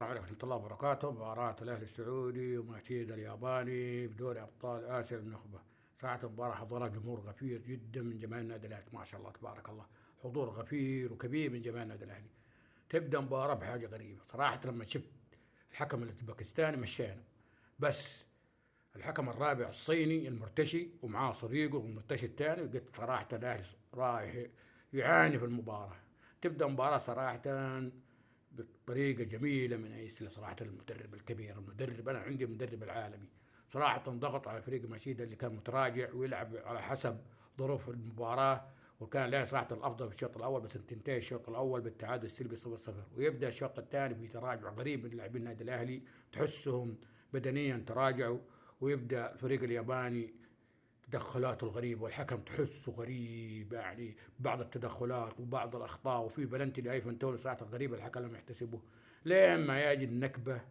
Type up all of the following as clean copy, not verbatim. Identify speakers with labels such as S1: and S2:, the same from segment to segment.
S1: السلام عليكم ورحمة الله وبركاته. مباراة الأهلي السعودي وماتشيد الياباني بدوري أبطال آسيا النخبة. ساعة المباراة حضرها جمهور غفير جدا من جماهير النادي الأهلي، ما شاء الله تبارك الله، حضور غفير وكبير من جماهير النادي الأهلي. تبدأ مباراة بحاجة غريبة صراحة، لما شفت الحكم الأوزبكستاني مشانا، بس الحكم الرابع الصيني المرتشي ومعاه صديقه المرتشي الثاني، قلت صراحة الأهلي رايح يعاني في المباراة. تبدأ مباراة صراحة بطريقة جميلة من ايسلا، صراحة المدرب الكبير، المدرب أنا عندي المدرب العالمي، صراحة ضغط على فريق ماشيدا اللي كان متراجع ويلعب على حسب ظروف المباراة، وكان له صراحة الأفضل في الشوط الأول، بس تنتهي الشوط الأول بالتعادل السلبي 0-0، ويبدأ الشوط الثاني في تراجع غريب من لاعبين النادي الأهلي، تحسهم بدنيا تراجعوا، ويبدأ الفريق الياباني تدخلاته الغريبة، والحكم تحسه غريب، يعني بعض التدخلات وبعض الأخطاء، وفي بلنتي لأيفن توني صراحة غريبة الحكم لم يحتسبه، لما يجي النكبة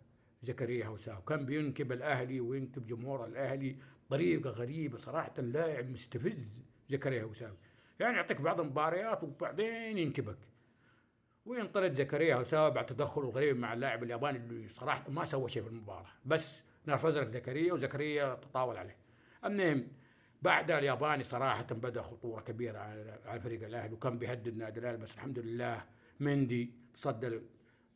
S1: زكريا هوساو كان بينكب الأهلي وينكب جمهور الأهلي طريقة غريبة، صراحة لاعب مستفز زكريا هوساو، يعني يعطيك بعض المباريات وبعدين ينكبك، وينطرد زكريا هوساو بعد تدخل غريب مع اللاعب الياباني اللي صراحة ما سوى شيء في المباراة، بس نرفز لك زكريا وزكريا تطاول عليه. المهم بعد الياباني صراحة بدأ خطورة كبيرة على فريق الأهلي، وكان بيهدد النادي الأهلي، بس الحمد لله مندي تصدى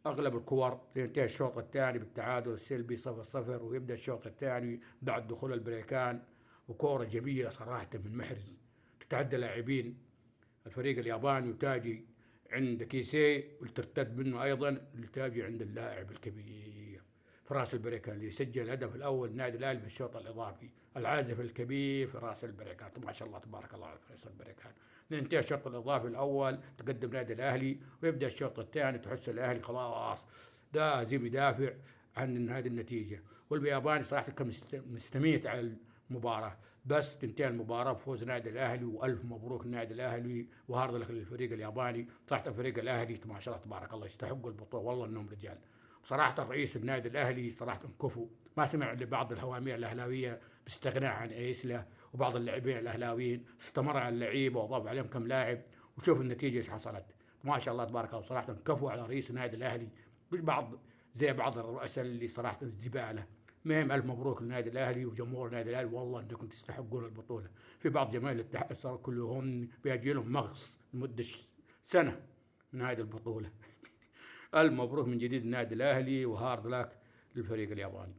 S1: أغلب الكور لينتهي الشوط الثاني بالتعادل السلبي 0-0، ويبدأ الشوط الثاني بعد دخول البريكان، وكورة جميلة صراحة من محرز تتعدى لاعبين الفريق الياباني وتاجي عند كيسي، وترتد منه أيضا لتاجي عند اللاعب الكبير فراس البريكان اللي سجل الهدف الأول النادي الأهلي في الشوط الإضافي، العازف الكبير فراس البريكان، ما شاء الله تبارك الله على فراس البريكان. ننتهي الشوط الإضافي الأول تقدم النادي الأهلي، ويبدأ الشوط الثاني تحس الأهلي خلاص لازم يدافع عن هذه النتيجة، والياباني صراحة كان مستميت على المباراة، بس تنتهي المباراة بفوز النادي الأهلي، وألف مبروك النادي الأهلي وهارد لك للفريق الياباني. صراحة الفريق الأهلي ما شاء الله تبارك الله يستحقوا البطولة، والله إنهم رجال. صراحة الرئيس النادي الأهلي صراحة كفو، ما سمع لبعض الهوامير الأهلاوية باستغناء عن إيسلا وبعض اللاعبين الأهلاويين، استمر على اللعيبة وضاف عليهم كم لاعب، وشوف النتيجة إيش حصلت، ما شاء الله تبارك الله. صراحة كفو على رئيس النادي الأهلي، مش بعض زي بعض الرؤساء اللي صراحة زبالة. مهم ألف مبروك للنادي الأهلي وجمهور النادي الأهلي، والله أنكم تستحقون البطولة. في بعض جماهير الاتحاد صار كلهم بيجي لهم مغص لمدة سنة من هذه البطولة. ألف مبروك من جديد النادي الأهلي، وهارد لك للفريق الياباني.